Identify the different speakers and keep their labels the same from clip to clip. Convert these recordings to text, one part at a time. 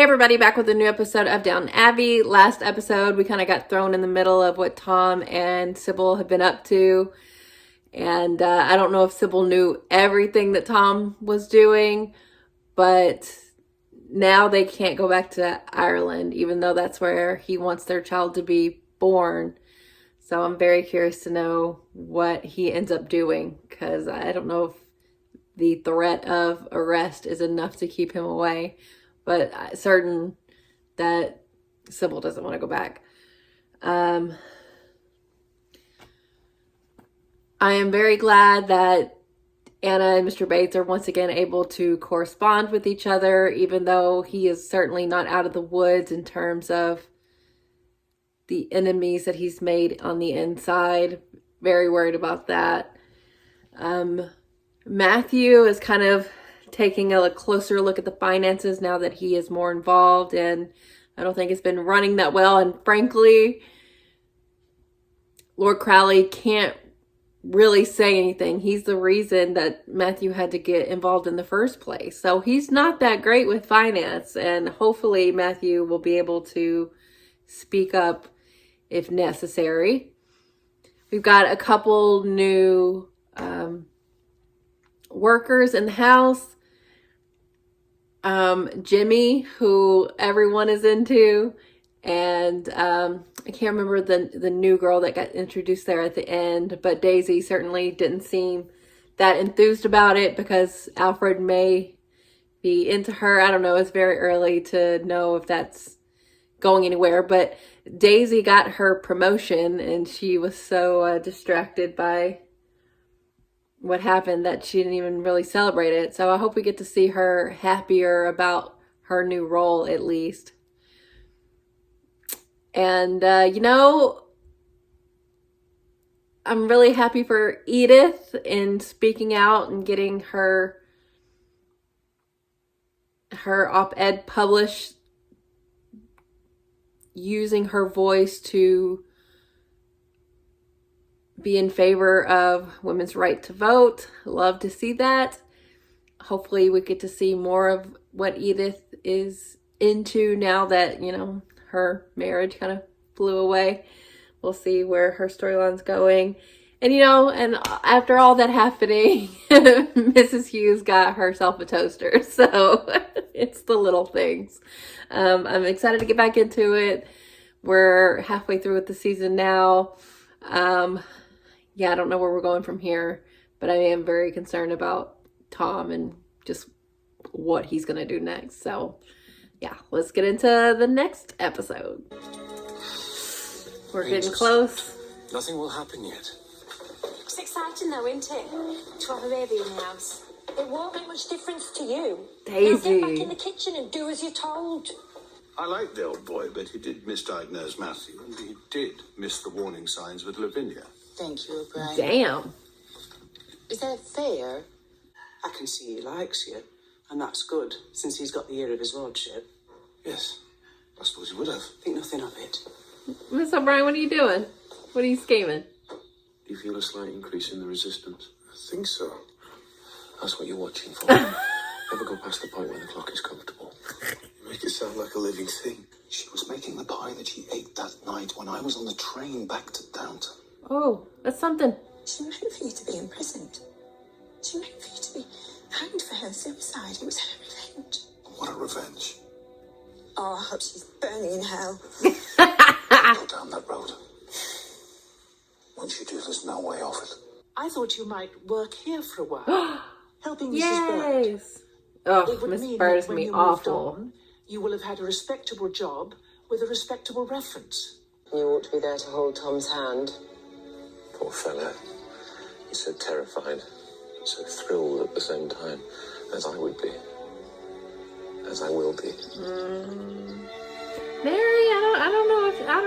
Speaker 1: everybody, back with a new episode of Downton Abbey. Last episode, we kind of got thrown in the middle of what Tom and Sybil have been up to. And I don't know if Sybil knew everything that Tom was doing, but now they can't go back to Ireland, even though that's where he wants their child to be born. So I'm very curious to know what he ends up doing, because I don't know if the threat of arrest is enough to keep him away. But I'm certain that Sybil doesn't want to go back. I am very glad that Anna and Mr. Bates are once again able to correspond with each other, even though he is certainly not out of the woods in terms of the enemies that he's made on the inside. Very worried about that. Matthew is kind of taking a closer look at the finances now that he is more involved, and I don't think it's been running that well. And frankly, Lord Crowley can't really say anything. He's the reason that Matthew had to get involved in the first place. So he's not that great with finance, and hopefully Matthew will be able to speak up if necessary. We've got a couple new workers in the house. Jimmy, who everyone is into, and I can't remember the new girl that got introduced there at the end, but Daisy certainly didn't seem that enthused about it because Alfred may be into her. I don't know. It's very early to know if that's going anywhere, but Daisy got her promotion and she was so distracted by what happened that she didn't even really celebrate it. So I hope we get to see her happier about her new role at least. And, I'm really happy for Edith in speaking out and getting her op-ed published, using her voice to be in favor of women's right to vote. Love to see that. Hopefully we get to see more of what Edith is into now that, her marriage kind of flew away. We'll see where her storyline's going. And, and after all that happening, Mrs. Hughes got herself a toaster. So it's the little things. I'm excited to get back into it. We're halfway through with the season now. I don't know where we're going from here, but I am very concerned about Tom and just what he's going to do next. So, let's get into the next episode. We're getting close.
Speaker 2: Nothing will happen yet.
Speaker 3: It's exciting though, isn't it? To have a baby in the house. It won't make much difference to you.
Speaker 1: Daisy.
Speaker 3: Now get back in the kitchen and do as you're told.
Speaker 4: I like the old boy, but he did misdiagnose Matthew, and he did miss the warning signs with Lavinia.
Speaker 5: Thank you, O'Brien.
Speaker 1: Damn.
Speaker 5: Is that fair?
Speaker 6: I can see he likes you, and that's good, since he's got the ear of his lordship.
Speaker 4: Yes, I suppose he would have.
Speaker 6: Think nothing of it.
Speaker 1: Miss O'Brien, what are you doing? What are you scheming?
Speaker 2: Do you feel a slight increase in the resistance?
Speaker 4: I think so.
Speaker 2: That's what you're watching for. Never go past the point where the clock is comfortable.
Speaker 4: You make it sound like a living thing. She was making the pie that she ate that night when I was on the train back to Downton.
Speaker 1: Oh, that's something.
Speaker 3: She meant for you to be imprisoned. She meant for you to be hanged for her suicide. It was her revenge.
Speaker 4: What a revenge.
Speaker 3: Oh, I hope she's burning in hell.
Speaker 4: Go down that road. Once you do, there's no way off it.
Speaker 6: I thought you might work here for a while, helping Mrs. Bird.
Speaker 1: Yes. Oh,
Speaker 6: It would
Speaker 1: Miss
Speaker 6: mean
Speaker 1: Bird is
Speaker 6: that when
Speaker 1: going to
Speaker 6: you
Speaker 1: be
Speaker 6: moved
Speaker 1: awful.
Speaker 6: on, you will have had a respectable job with a respectable reference.
Speaker 5: You ought to be there to hold Tom's hand.
Speaker 2: Poor fella. He's so terrified, so thrilled at the same time, as I would be. As I will be.
Speaker 1: Mary, I don't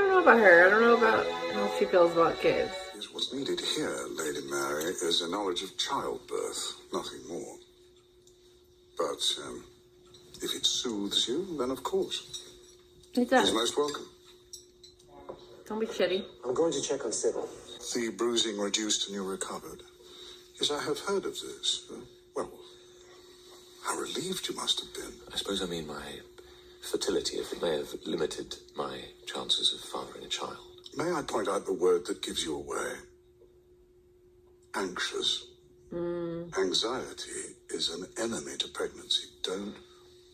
Speaker 1: know about her. I don't know about how she feels about kids.
Speaker 4: Yes, what's needed here, Lady Mary, is a knowledge of childbirth, nothing more. But if it soothes you, then of course.
Speaker 1: It does.
Speaker 4: He's most welcome.
Speaker 1: Don't be shitty.
Speaker 2: I'm going to check on Sybil.
Speaker 4: The bruising reduced and you recovered. Yes, I have heard of this. Well, how relieved you must have been.
Speaker 2: I suppose I mean my fertility, if it may have limited my chances of fathering a child.
Speaker 4: May I point out the word that gives you away? Anxious. Anxiety is an enemy to pregnancy. Don't,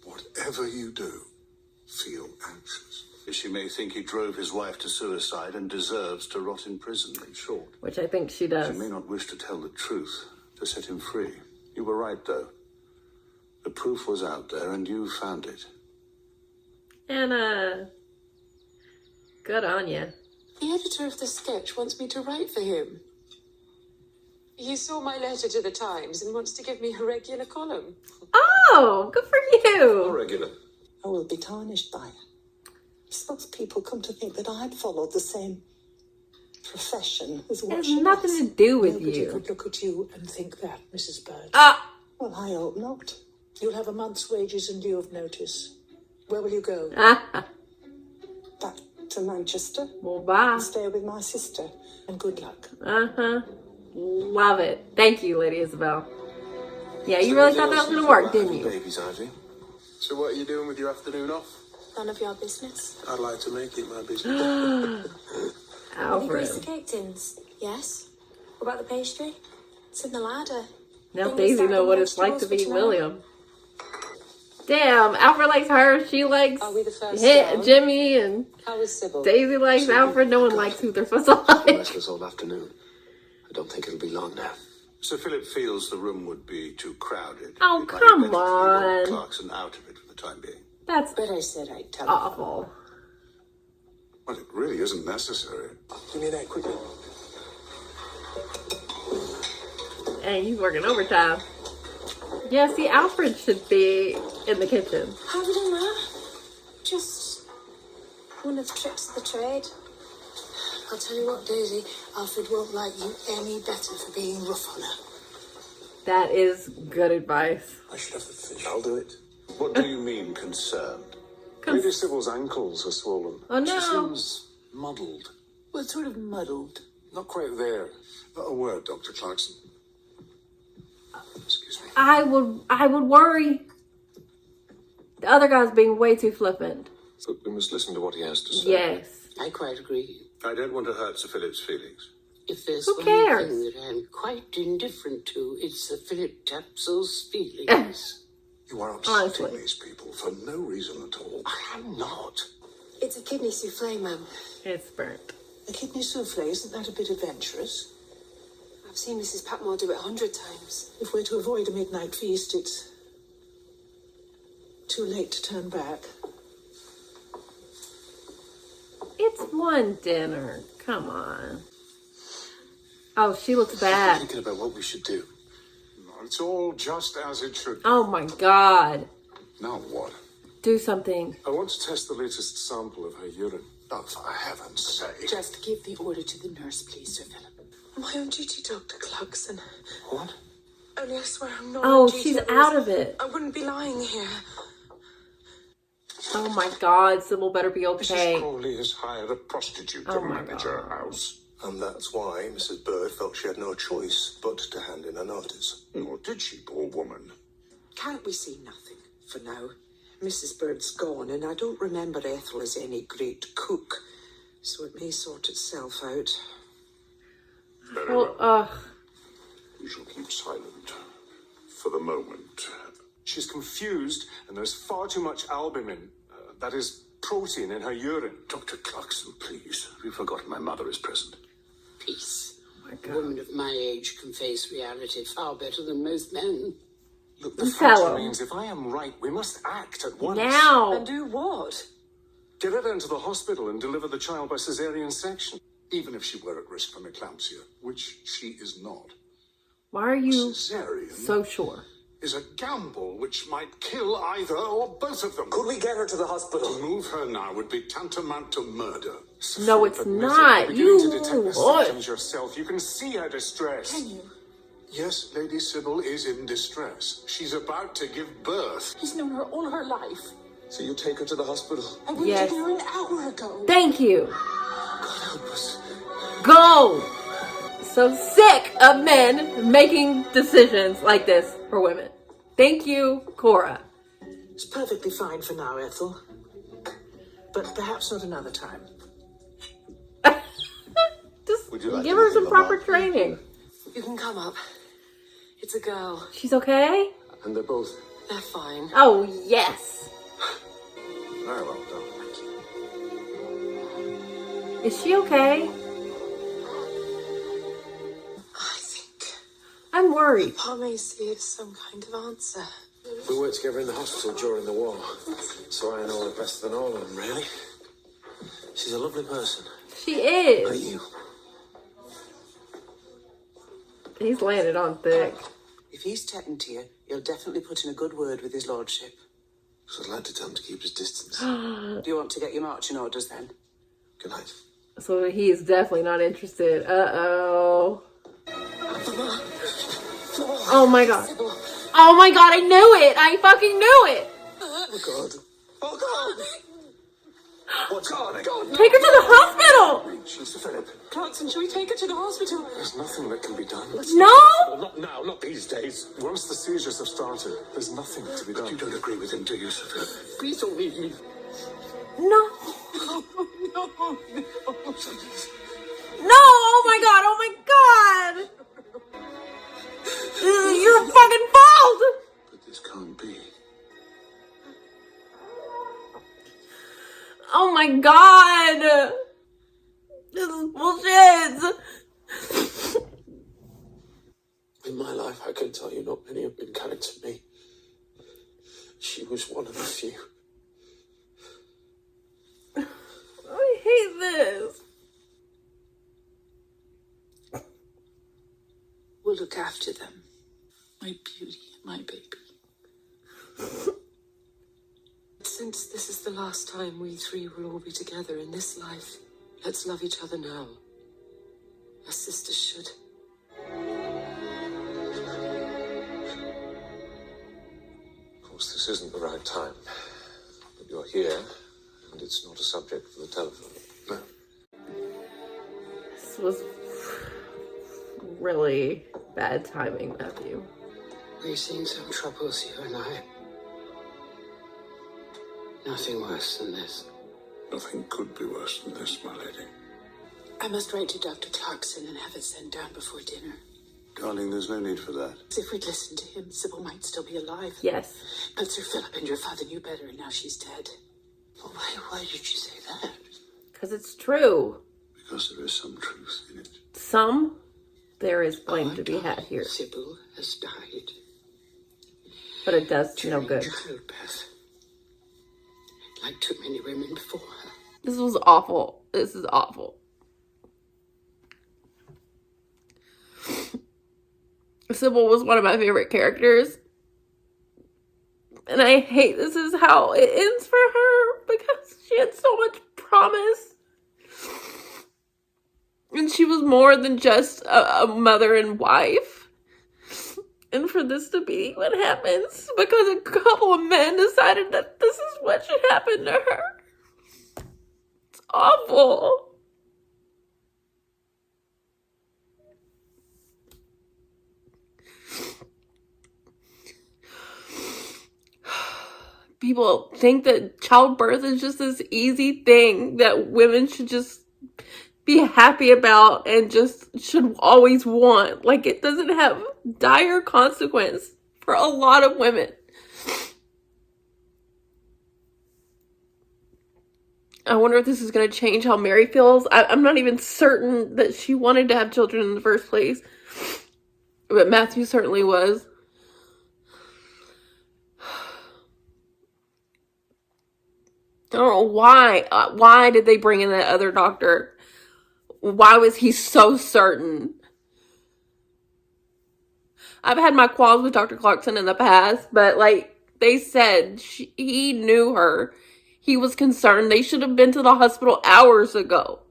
Speaker 4: whatever you do, feel anxious.
Speaker 7: She may think he drove his wife to suicide and deserves to rot in prison, in short.
Speaker 1: Which I think she does.
Speaker 7: She may not wish to tell the truth to set him free. You were right, though. The proof was out there, and you found it.
Speaker 1: Anna, good on you.
Speaker 5: The editor of the sketch wants me to write for him. He saw my letter to the Times and wants to give me a regular column.
Speaker 1: Oh, good for you.
Speaker 2: Regular.
Speaker 3: I will be tarnished by it. I suppose people come to think that I'd followed the same profession as
Speaker 1: It
Speaker 3: what
Speaker 1: has
Speaker 3: she
Speaker 1: nothing
Speaker 3: has.
Speaker 1: to do with
Speaker 6: Nobody
Speaker 1: you.
Speaker 6: could look at you and think that, Mrs. Bird.
Speaker 3: Well, I hope not.
Speaker 6: You'll have a month's wages in lieu of notice. Where will you go?
Speaker 3: Back to Manchester
Speaker 1: Well, bye.
Speaker 3: and stay with my sister.
Speaker 6: And good luck.
Speaker 1: Love it. Thank you, Lady Isabel. Yeah, you really thought that was going to work, didn't you?
Speaker 2: Babies, Ivy.
Speaker 8: So what are you doing with your afternoon off?
Speaker 5: None of your business.
Speaker 8: I'd like to make it my business.
Speaker 1: Alfred.
Speaker 9: Grease the cake tins? Yes. What about the pastry? It's in the larder.
Speaker 1: Now
Speaker 9: Then we
Speaker 1: Daisy
Speaker 9: start
Speaker 1: know
Speaker 9: with
Speaker 1: what it's like to
Speaker 9: vegetables
Speaker 1: be
Speaker 9: for tomorrow.
Speaker 1: William. Damn, Alfred likes her. She likes
Speaker 5: Are we the first down?
Speaker 1: Jimmy, and
Speaker 5: How is Sybil?
Speaker 1: Daisy likes Alfred. No one likes who they're supposed to like.
Speaker 2: Restless all afternoon. I don't think it'll be long now.
Speaker 7: Sir Philip feels the room would be too crowded.
Speaker 1: Oh,
Speaker 7: It might
Speaker 1: come
Speaker 7: be better to leave
Speaker 1: on.
Speaker 7: old Clarkson out of it for the time being.
Speaker 1: That's
Speaker 5: But I said I'd tell
Speaker 1: awful.
Speaker 4: Well, it really isn't necessary.
Speaker 8: Give me that quickly.
Speaker 1: And he's working overtime. Yeah, see, Alfred should be in the kitchen.
Speaker 9: How have you done that? Just one of the tricks of the trade.
Speaker 5: I'll tell you what, Daisy, Alfred won't like you any better for being rough on her.
Speaker 1: That is good advice.
Speaker 8: I should have the fish.
Speaker 2: I'll do it.
Speaker 7: What do you mean, concerned?
Speaker 8: Lady Sybil's ankles are swollen.
Speaker 1: Oh,
Speaker 8: She
Speaker 1: no.
Speaker 8: seems muddled.
Speaker 5: Well, sort of muddled.
Speaker 8: Not quite there.
Speaker 4: A word, Dr. Clarkson. Excuse me.
Speaker 1: I would worry. The other guy's being way too flippant.
Speaker 2: But we must listen to what he has to say.
Speaker 1: Yes.
Speaker 5: I quite agree.
Speaker 7: I don't want to hurt Sir Philip's feelings.
Speaker 5: If there's
Speaker 1: Who
Speaker 5: one
Speaker 1: cares?
Speaker 5: thing that I'm quite indifferent to, it's Sir Philip Tapsell's feelings.
Speaker 4: You are upsetting
Speaker 1: Honestly.
Speaker 4: these people for no reason at all.
Speaker 7: I'm not.
Speaker 9: It's a kidney souffle, ma'am.
Speaker 1: It's burnt.
Speaker 6: A kidney souffle, isn't that a bit adventurous?
Speaker 9: I've seen Mrs. Patmore do it 100 times.
Speaker 6: If we're to avoid a midnight feast, it's too late to turn back.
Speaker 1: It's one dinner. Come on. Oh, she looks bad.
Speaker 8: Thinking about what we should do.
Speaker 4: It's all just as it should be.
Speaker 1: Oh my God.
Speaker 4: Now what?
Speaker 1: Do something.
Speaker 8: I want to test the latest sample of her urine.
Speaker 4: Oh, for heaven's sake.
Speaker 5: Just give the order to the nurse, please, Sir Philip.
Speaker 3: Am I on duty, Dr. Clarkson?
Speaker 8: What?
Speaker 3: Only I swear I'm not
Speaker 1: Oh,
Speaker 3: on duty.
Speaker 1: she's
Speaker 3: otherwise
Speaker 1: out of it.
Speaker 3: I wouldn't be lying here.
Speaker 1: Oh my God. Sybil better be okay.
Speaker 4: Mrs. Crawley has hired a prostitute
Speaker 1: Oh
Speaker 4: to
Speaker 1: my
Speaker 4: manage
Speaker 1: God.
Speaker 4: her house.
Speaker 8: And that's why Mrs. Bird felt she had no choice but to hand in a notice.
Speaker 4: Or did she, poor woman?
Speaker 6: Can't we see nothing for now? Mrs. Bird's gone, and I don't remember Ethel as any great cook, so it may sort itself out.
Speaker 4: Very
Speaker 1: Well,
Speaker 4: well. We shall keep silent for the moment.
Speaker 8: She's confused, and there's far too much albumin, that is, protein in her urine.
Speaker 7: Dr. Clarkson, please. Have you forgotten my mother is present?
Speaker 5: Peace.
Speaker 1: my
Speaker 5: A
Speaker 1: God.
Speaker 5: woman of my age can face reality far better than most men.
Speaker 8: Look, the
Speaker 1: Tell
Speaker 8: fact
Speaker 1: him.
Speaker 8: remains, if I am right, we must act at once.
Speaker 1: Now.
Speaker 6: And do what?
Speaker 8: Get her into the hospital and deliver the child by caesarean section.
Speaker 4: Even if she were at risk from eclampsia, which she is not.
Speaker 1: Why are you
Speaker 4: Caesarean
Speaker 1: so sure?
Speaker 4: is a gamble which might kill either or both of them.
Speaker 8: Could we get her to the
Speaker 4: To
Speaker 8: hospital?
Speaker 4: move her now would be tantamount to murder.
Speaker 1: No, it's
Speaker 8: Admit it.
Speaker 1: not.
Speaker 8: You're beginning to
Speaker 1: You
Speaker 8: detect the
Speaker 1: what?
Speaker 8: symptoms yourself. You can see her distress.
Speaker 3: Can you?
Speaker 4: Yes, Lady Sybil is in distress. She's about to give birth.
Speaker 3: He's known her all her life.
Speaker 8: So you take her to the hospital.
Speaker 3: I went
Speaker 1: Yes.
Speaker 3: in her an hour ago.
Speaker 1: Thank you.
Speaker 8: God help us.
Speaker 1: Go. So sick of men making decisions like this for women. Thank you, Cora.
Speaker 6: It's perfectly fine for now, Ethel. but perhaps not another time.
Speaker 1: Just
Speaker 7: Would you like
Speaker 1: give her some
Speaker 7: anything,
Speaker 1: proper
Speaker 7: Mama?
Speaker 1: training.
Speaker 5: You can come up. It's a girl.
Speaker 1: She's okay?
Speaker 8: And they're both.
Speaker 5: They're fine.
Speaker 1: Oh, yes.
Speaker 7: Very well done.
Speaker 1: Is she okay?
Speaker 5: I think
Speaker 1: I'm worried.
Speaker 5: Pa may see it as some kind of answer.
Speaker 2: We worked together in the hospital during the war, so I know her better than all of them, really. She's a lovely person.
Speaker 1: She
Speaker 2: Are
Speaker 1: is.
Speaker 2: you?
Speaker 1: He's landed on thick.
Speaker 6: If he's chatting to you, you'll definitely put in a good word with his lordship.
Speaker 2: So I'd like to tell him to keep his distance.
Speaker 6: Do you want to get your marching orders then?
Speaker 2: Good night.
Speaker 1: So he is definitely not interested. Uh-oh. Oh my god. Oh my god, I knew it! I fucking knew it!
Speaker 2: Oh, God. Oh, God! What's God?
Speaker 1: Take her to the hospital!
Speaker 8: She's Philip.
Speaker 5: Clarkson, shall we take her to the hospital?
Speaker 8: There's nothing that can be done.
Speaker 1: No!
Speaker 8: Well, not now, not these days. Once the seizures have started, there's nothing to be done.
Speaker 7: You don't agree with him, do you, Sir Philip?
Speaker 2: Please don't leave me.
Speaker 1: No! No! Oh my god! Oh my god! This is your fucking fault!
Speaker 7: But this can't be.
Speaker 1: Oh my god! This is bullshit!
Speaker 2: In my life, I can tell you not many have been kind to me. She was one of the few.
Speaker 1: I hate this.
Speaker 5: We'll look after them. My beauty, my baby. Since this is the last time we three will all be together in this life, let's love each other now. As sisters should.
Speaker 2: Of course, this isn't the right time. But you're here, and it's not a subject for the telephone.
Speaker 7: No.
Speaker 1: This was really bad timing, Matthew.
Speaker 10: We've seen some troubles, you and I. Nothing worse than this.
Speaker 7: Nothing could be worse than this, my lady.
Speaker 5: I must write to Dr. Clarkson and have it sent down before dinner.
Speaker 7: Darling, there's no need for that.
Speaker 5: If we'd listened to him, Sybil might still be alive.
Speaker 1: Yes.
Speaker 5: But Sir Philip and your father knew better, and now she's dead.
Speaker 10: Well, why did you say that?
Speaker 1: Because it's true.
Speaker 7: Because there is some truth in it.
Speaker 1: Some, there is blame to be had here.
Speaker 10: Sybil has died.
Speaker 1: But it does no
Speaker 10: During
Speaker 1: good.
Speaker 10: childbirth. Like too many women before her.
Speaker 1: This was awful. This is awful. Sybil was one of my favorite characters. And I hate this is how it ends for her because she had so much promise. And she was more than just a mother and wife. And for this to be what happens because a couple of men decided that this is what should happen to her. It's awful. People think that childbirth is just this easy thing that women should just be happy about and just should always want. Like, it doesn't have dire consequence for a lot of women. I wonder if this is going to change how Mary feels. I'm not even certain that she wanted to have children in the first place. But Matthew certainly was. I don't know why. Why did they bring in that other doctor? Why was he so certain? I've had my qualms with Dr. Clarkson in the past, but like they said, he knew her. He was concerned. They should have been to the hospital hours ago.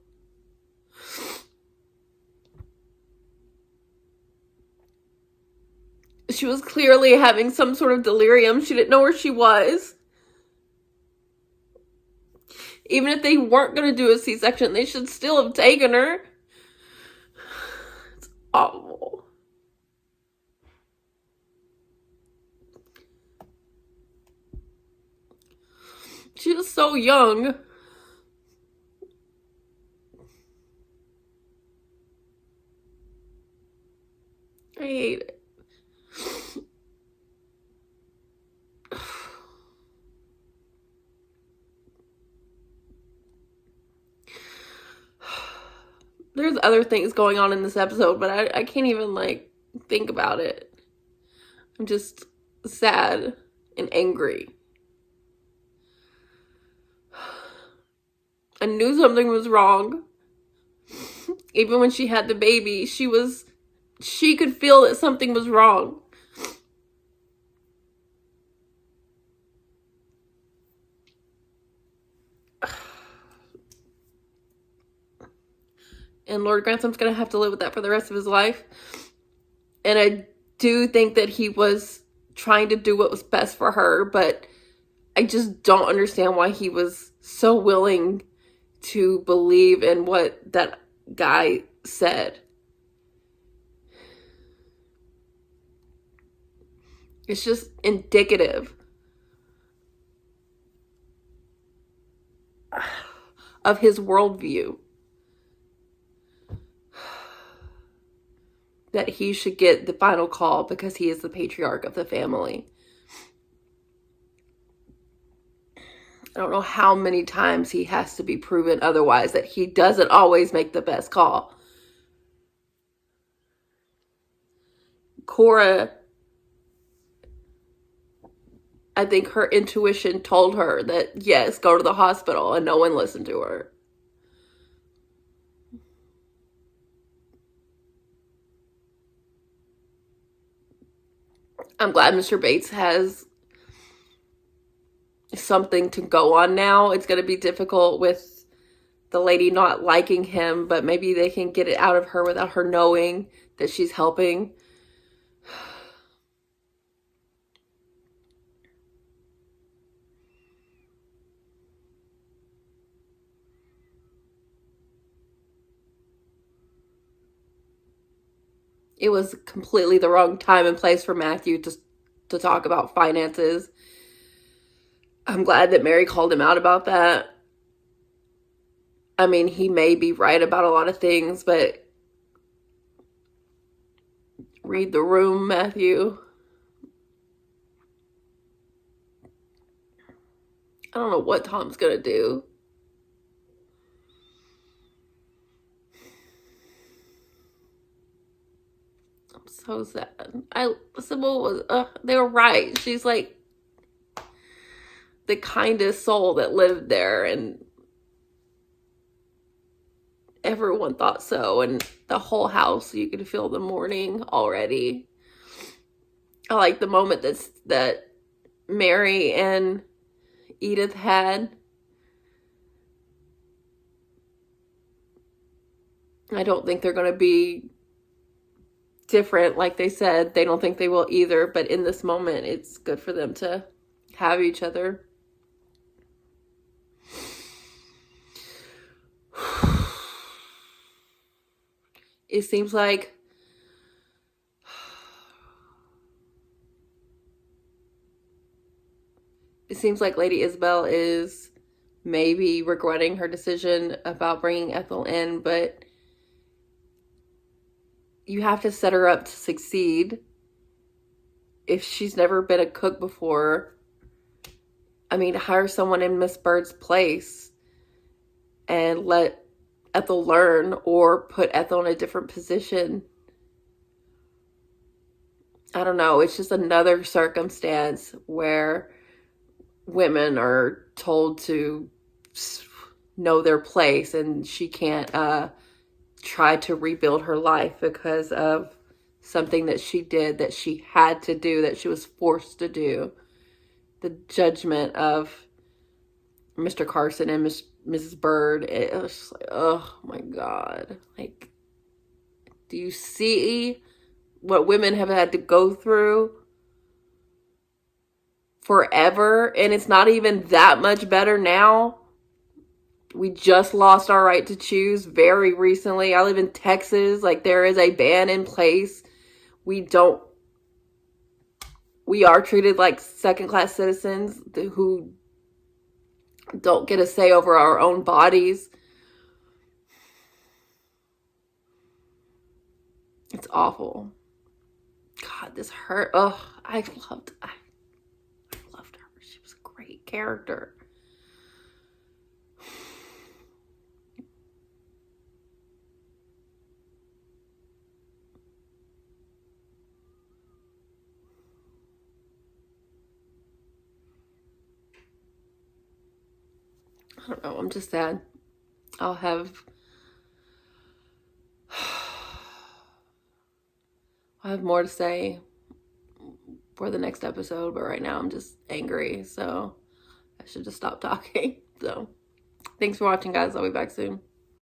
Speaker 1: She was clearly having some sort of delirium. She didn't know where she was. Even if they weren't going to do a C-section, they should still have taken her. It's awful. She was so young. I hate it. There's other things going on in this episode, but I can't even, like, think about it. I'm just sad and angry. I knew something was wrong. Even when she had the baby, she could feel that something was wrong. And Lord Grantham's going to have to live with that for the rest of his life. And I do think that he was trying to do what was best for her, but I just don't understand why he was so willing to believe in what that guy said. It's just indicative of his worldview. That he should get the final call because he is the patriarch of the family. I don't know how many times he has to be proven otherwise, that he doesn't always make the best call. Cora, I think her intuition told her that, yes, go to the hospital, and no one listened to her. I'm glad Mr. Bates has something to go on now. It's going to be difficult with the lady not liking him, but maybe they can get it out of her without her knowing that she's helping. It was completely the wrong time and place for Matthew to talk about finances. I'm glad that Mary called him out about that. I mean, he may be right about a lot of things, but read the room, Matthew. I don't know what Tom's gonna do. I'm so sad. Sybil was, they were right. She's like the kindest soul that lived there, and everyone thought so, and the whole house, you could feel the mourning already. I like the moment that Mary and Edith had. I don't think they're going to be different, like they said. They don't think they will either, but in this moment, it's good for them to have each other. It seems like Lady Isabel is maybe regretting her decision about bringing Ethel in, but you have to set her up to succeed. If she's never been a cook before, I mean, hire someone in Miss Bird's place and let Ethel learn, or put Ethel in a different position. I don't know. It's just another circumstance where women are told to know their place, and she can't try to rebuild her life because of something that she did, that she had to do, that she was forced to do. The judgment of Mr. Carson and Mrs. Bird, it was just like, oh my God. Like, do you see what women have had to go through forever? And it's not even that much better now. We just lost our right to choose very recently. I live in Texas. Like, there is a ban in place. We are treated like second-class citizens who don't get a say over our own bodies. It's awful. God, this hurt. Oh, I loved her. She was a great character. I don't know. I'm just sad. I'll have more to say for the next episode, but right now I'm just angry, so I should just stop talking. So thanks for watching, guys. I'll be back soon.